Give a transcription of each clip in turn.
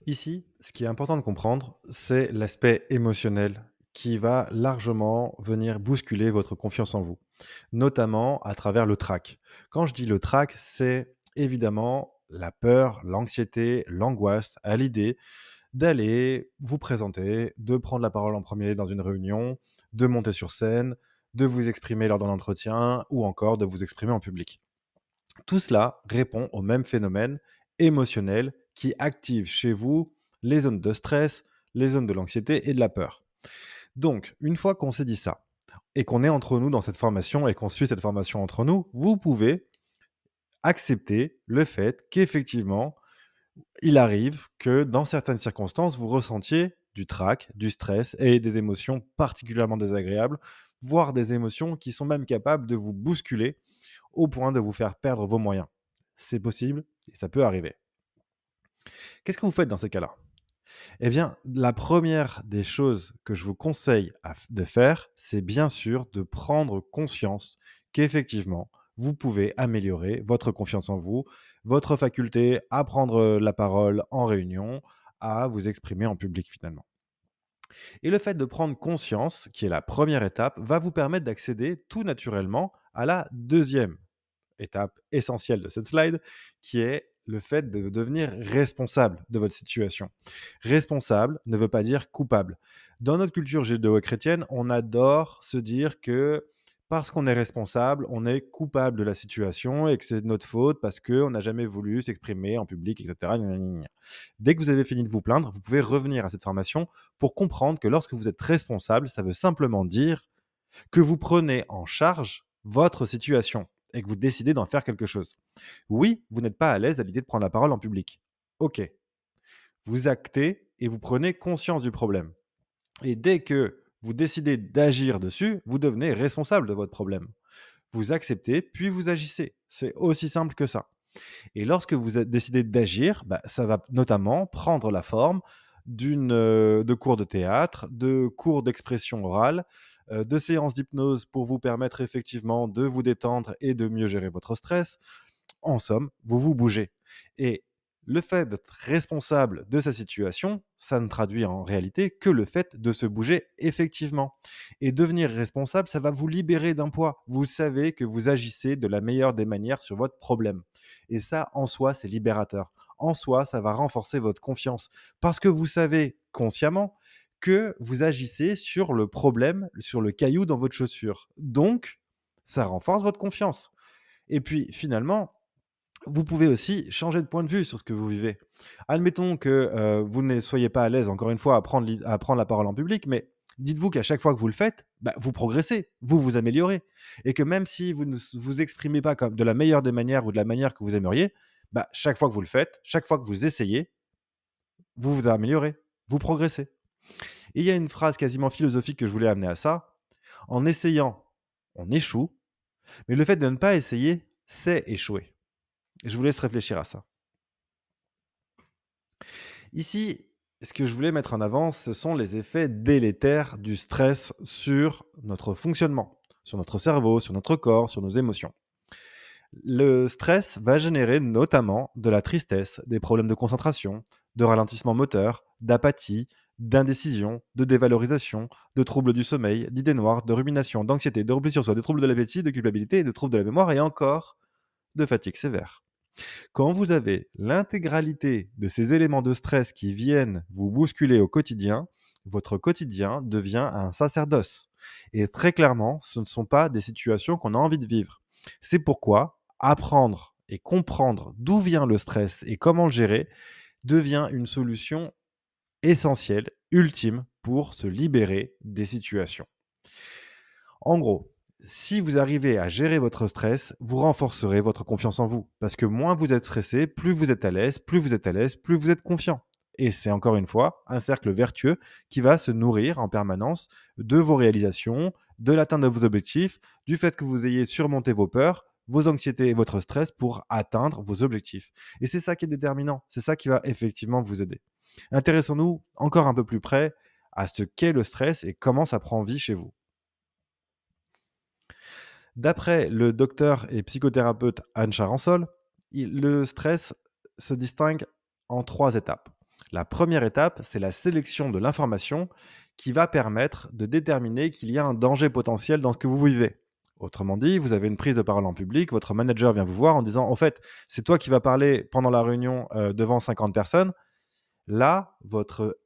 Ici, ce qui est important de comprendre, c'est l'aspect émotionnel qui va largement venir bousculer votre confiance en vous, notamment à travers le trac. Quand je dis le trac, c'est évidemment la peur, l'anxiété, l'angoisse à l'idée d'aller vous présenter, de prendre la parole en premier dans une réunion, de monter sur scène, de vous exprimer lors d'un entretien ou encore de vous exprimer en public. Tout cela répond au même phénomène émotionnel qui active chez vous les zones de stress, les zones de l'anxiété et de la peur. Donc, une fois qu'on s'est dit ça, et qu'on est entre nous dans cette formation et qu'on suit cette formation entre nous, vous pouvez accepter le fait qu'effectivement, il arrive que dans certaines circonstances, vous ressentiez du trac, du stress et des émotions particulièrement désagréables, voire des émotions qui sont même capables de vous bousculer au point de vous faire perdre vos moyens. C'est possible et ça peut arriver. Qu'est-ce que vous faites dans ces cas-là? Eh bien, la première des choses que je vous conseille de faire, c'est bien sûr de prendre conscience qu'effectivement, vous pouvez améliorer votre confiance en vous, votre faculté à prendre la parole en réunion, à vous exprimer en public finalement. Et le fait de prendre conscience, qui est la première étape, va vous permettre d'accéder tout naturellement à la deuxième étape essentielle de cette slide, qui est le fait de devenir responsable de votre situation. Responsable ne veut pas dire coupable. Dans notre culture judéo-chrétienne, on adore se dire que parce qu'on est responsable, on est coupable de la situation et que c'est de notre faute parce qu'on n'a jamais voulu s'exprimer en public, etc. Gna, gna, gna, gna. Dès que vous avez fini de vous plaindre, vous pouvez revenir à cette formation pour comprendre que lorsque vous êtes responsable, ça veut simplement dire que vous prenez en charge votre situation et que vous décidez d'en faire quelque chose. Oui, vous n'êtes pas à l'aise à l'idée de prendre la parole en public. OK. Vous actez et vous prenez conscience du problème. Et dès que vous décidez d'agir dessus, vous devenez responsable de votre problème. Vous acceptez, puis vous agissez. C'est aussi simple que ça. Et lorsque vous décidez d'agir, bah, ça va notamment prendre la forme de cours de théâtre, de cours d'expression orale, de séances d'hypnose pour vous permettre effectivement de vous détendre et de mieux gérer votre stress. En somme, vous vous bougez. Et le fait d'être responsable de sa situation, ça ne traduit en réalité que le fait de se bouger effectivement. Et devenir responsable, ça va vous libérer d'un poids. Vous savez que vous agissez de la meilleure des manières sur votre problème. Et ça, en soi, c'est libérateur. En soi, ça va renforcer votre confiance. Parce que vous savez consciemment que vous agissez sur le problème, sur le caillou dans votre chaussure. Donc, ça renforce votre confiance. Et puis, finalement, vous pouvez aussi changer de point de vue sur ce que vous vivez. Admettons que, vous ne soyez pas à l'aise, encore une fois, à prendre la parole en public, mais dites-vous qu'à chaque fois que vous le faites, bah, vous progressez, vous vous améliorez et que même si vous ne vous exprimez pas comme de la meilleure des manières ou de la manière que vous aimeriez, bah, chaque fois que vous le faites, chaque fois que vous essayez, vous vous améliorez, vous progressez. Et il y a une phrase quasiment philosophique que je voulais amener à ça: «En essayant, on échoue, mais le fait de ne pas essayer, c'est échouer». Je vous laisse réfléchir à ça. Ici, ce que je voulais mettre en avant, ce sont les effets délétères du stress sur notre fonctionnement, sur notre cerveau, sur notre corps, sur nos émotions. Le stress va générer notamment de la tristesse, des problèmes de concentration, de ralentissement moteur, d'apathie, d'indécision, de dévalorisation, de troubles du sommeil, d'idées noires, de rumination, d'anxiété, de repli sur soi, de troubles de l'appétit, de culpabilité, de troubles de la mémoire et encore de fatigue sévère. Quand vous avez l'intégralité de ces éléments de stress qui viennent vous bousculer au quotidien, votre quotidien devient un sacerdoce. Et très clairement, ce ne sont pas des situations qu'on a envie de vivre. C'est pourquoi apprendre et comprendre d'où vient le stress et comment le gérer devient une solution essentielle, ultime, pour se libérer des situations. En gros, si vous arrivez à gérer votre stress, vous renforcerez votre confiance en vous. Parce que moins vous êtes stressé, plus vous êtes à l'aise, plus vous êtes à l'aise, plus vous êtes confiant. Et c'est encore une fois un cercle vertueux qui va se nourrir en permanence de vos réalisations, de l'atteinte de vos objectifs, du fait que vous ayez surmonté vos peurs, vos anxiétés et votre stress pour atteindre vos objectifs. Et c'est ça qui est déterminant, c'est ça qui va effectivement vous aider. Intéressons-nous encore un peu plus près à ce qu'est le stress et comment ça prend vie chez vous. D'après le docteur et psychothérapeute Anne Charansol, le stress se distingue en trois étapes. La première étape, c'est la sélection de l'information qui va permettre de déterminer qu'il y a un danger potentiel dans ce que vous vivez. Autrement dit, vous avez une prise de parole en public, votre manager vient vous voir en disant, en fait, c'est toi qui vas parler pendant la réunion devant 50 personnes. Là, votre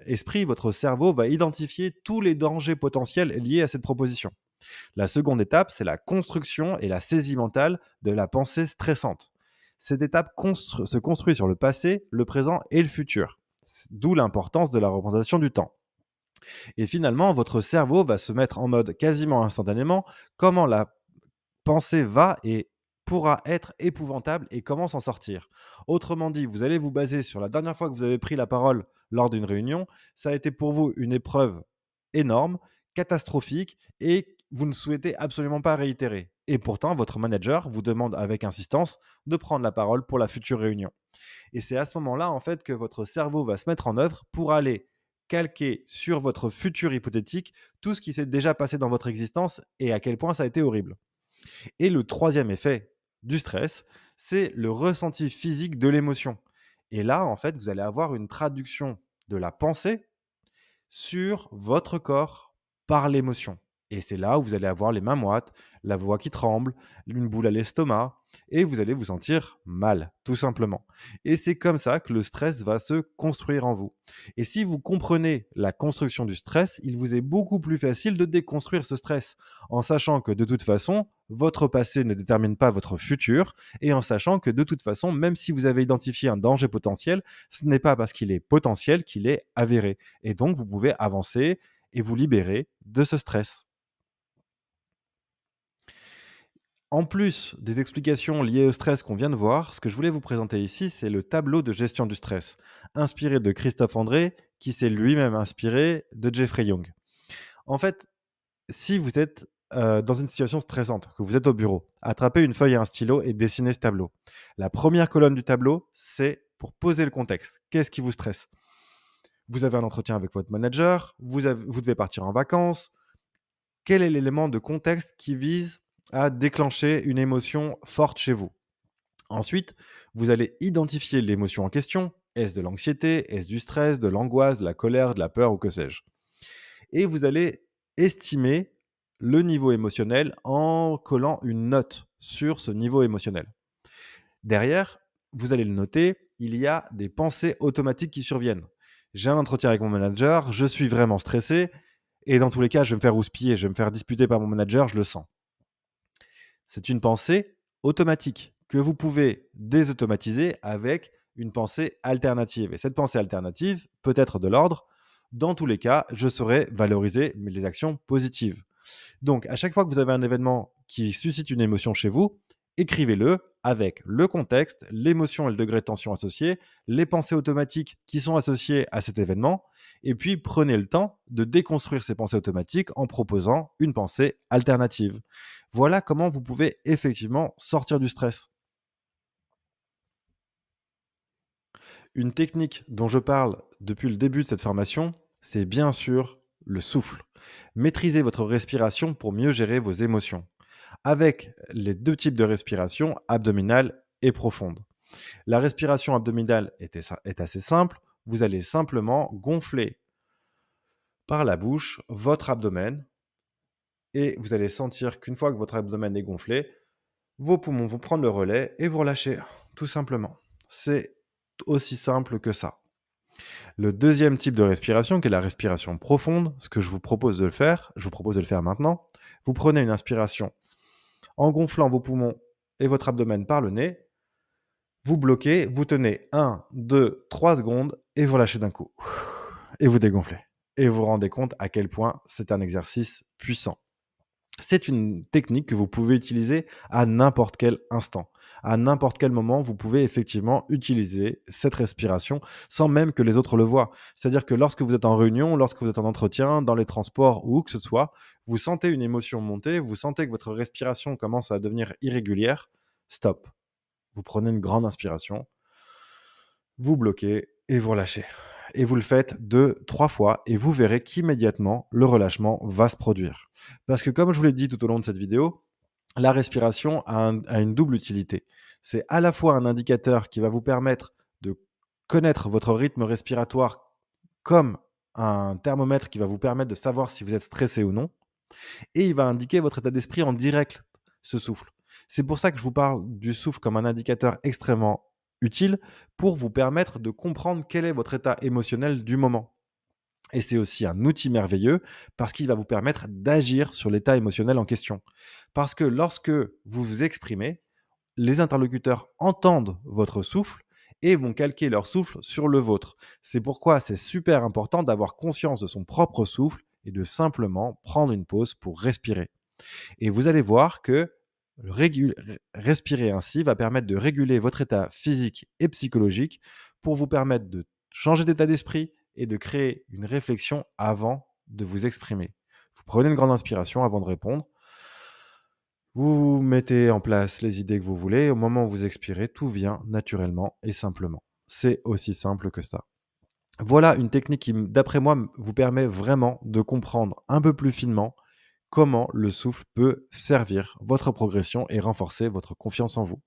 esprit, votre cerveau va identifier tous les dangers potentiels liés à cette proposition. La seconde étape, c'est la construction et la saisie mentale de la pensée stressante. Cette étape se construit sur le passé, le présent et le futur. D'où l'importance de la représentation du temps. Et finalement, votre cerveau va se mettre en mode quasiment instantanément comment la pensée va et pourra être épouvantable et comment s'en sortir. Autrement dit, vous allez vous baser sur la dernière fois que vous avez pris la parole lors d'une réunion. Ça a été pour vous une épreuve énorme, catastrophique et vous ne souhaitez absolument pas réitérer. Et pourtant, votre manager vous demande avec insistance de prendre la parole pour la future réunion. Et c'est à ce moment-là, en fait, que votre cerveau va se mettre en œuvre pour aller calquer sur votre futur hypothétique tout ce qui s'est déjà passé dans votre existence et à quel point ça a été horrible. Et le troisième effet du stress, c'est le ressenti physique de l'émotion. Et là, en fait, vous allez avoir une traduction de la pensée sur votre corps par l'émotion. Et c'est là où vous allez avoir les mains moites, la voix qui tremble, une boule à l'estomac, et vous allez vous sentir mal, tout simplement. Et c'est comme ça que le stress va se construire en vous. Et si vous comprenez la construction du stress, il vous est beaucoup plus facile de déconstruire ce stress, en sachant que de toute façon, votre passé ne détermine pas votre futur, et en sachant que de toute façon, même si vous avez identifié un danger potentiel, ce n'est pas parce qu'il est potentiel qu'il est avéré. Et donc, vous pouvez avancer et vous libérer de ce stress. En plus des explications liées au stress qu'on vient de voir, ce que je voulais vous présenter ici, c'est le tableau de gestion du stress, inspiré de Christophe André, qui s'est lui-même inspiré de Jeffrey Young. En fait, si vous êtes dans une situation stressante, que vous êtes au bureau, attrapez une feuille et un stylo et dessinez ce tableau. La première colonne du tableau, c'est pour poser le contexte. Qu'est-ce qui vous stresse? Vous avez un entretien avec votre manager, vous devez partir en vacances. Quel est l'élément de contexte qui vise à déclencher une émotion forte chez vous? Ensuite, vous allez identifier l'émotion en question. Est-ce de l'anxiété? Est-ce du stress, de l'angoisse, de la colère, de la peur ou que sais-je? Et vous allez estimer le niveau émotionnel en collant une note sur ce niveau émotionnel. Derrière, vous allez le noter, il y a des pensées automatiques qui surviennent. J'ai un entretien avec mon manager, je suis vraiment stressé et dans tous les cas, je vais me faire houspiller, je vais me faire disputer par mon manager, je le sens. C'est une pensée automatique que vous pouvez désautomatiser avec une pensée alternative. Et cette pensée alternative peut être de l'ordre, dans tous les cas, je saurai valoriser les actions positives. Donc, à chaque fois que vous avez un événement qui suscite une émotion chez vous, écrivez-le avec le contexte, l'émotion et le degré de tension associé, les pensées automatiques qui sont associées à cet événement, et puis prenez le temps de déconstruire ces pensées automatiques en proposant une pensée alternative. Voilà comment vous pouvez effectivement sortir du stress. Une technique dont je parle depuis le début de cette formation, c'est bien sûr le souffle. Maîtrisez votre respiration pour mieux gérer vos émotions, avec les deux types de respiration, abdominale et profonde. La respiration abdominale est assez simple. Vous allez simplement gonfler par la bouche votre abdomen et vous allez sentir qu'une fois que votre abdomen est gonflé, vos poumons vont prendre le relais et vous relâcher, tout simplement. C'est aussi simple que ça. Le deuxième type de respiration, qui est la respiration profonde, ce que je vous propose de le faire, je vous propose de le faire maintenant. Vous prenez une inspiration en gonflant vos poumons et votre abdomen par le nez. Vous bloquez, vous tenez 1, 2, 3 secondes et vous relâchez d'un coup. Et vous dégonflez. Et vous vous rendez compte à quel point c'est un exercice puissant. C'est une technique que vous pouvez utiliser à n'importe quel instant. À n'importe quel moment, vous pouvez effectivement utiliser cette respiration sans même que les autres le voient. C'est-à-dire que lorsque vous êtes en réunion, lorsque vous êtes en entretien, dans les transports ou où que ce soit, vous sentez une émotion monter, vous sentez que votre respiration commence à devenir irrégulière. Stop. Vous prenez une grande inspiration, vous bloquez et vous relâchez. Et vous le faites 2-3 fois et vous verrez qu'immédiatement, le relâchement va se produire. Parce que comme je vous l'ai dit tout au long de cette vidéo, la respiration a une double utilité. C'est à la fois un indicateur qui va vous permettre de connaître votre rythme respiratoire comme un thermomètre qui va vous permettre de savoir si vous êtes stressé ou non et il va indiquer votre état d'esprit en direct, ce souffle. C'est pour ça que je vous parle du souffle comme un indicateur extrêmement utile pour vous permettre de comprendre quel est votre état émotionnel du moment. Et c'est aussi un outil merveilleux parce qu'il va vous permettre d'agir sur l'état émotionnel en question. Parce que lorsque vous vous exprimez, les interlocuteurs entendent votre souffle et vont calquer leur souffle sur le vôtre. C'est pourquoi c'est super important d'avoir conscience de son propre souffle et de simplement prendre une pause pour respirer. Et vous allez voir que respirer ainsi va permettre de réguler votre état physique et psychologique pour vous permettre de changer d'état d'esprit et de créer une réflexion avant de vous exprimer. Vous prenez une grande inspiration avant de répondre. Vous mettez en place les idées que vous voulez. Au moment où vous expirez, tout vient naturellement et simplement. C'est aussi simple que ça. Voilà une technique qui, d'après moi, vous permet vraiment de comprendre un peu plus finement comment le souffle peut servir votre progression et renforcer votre confiance en vous.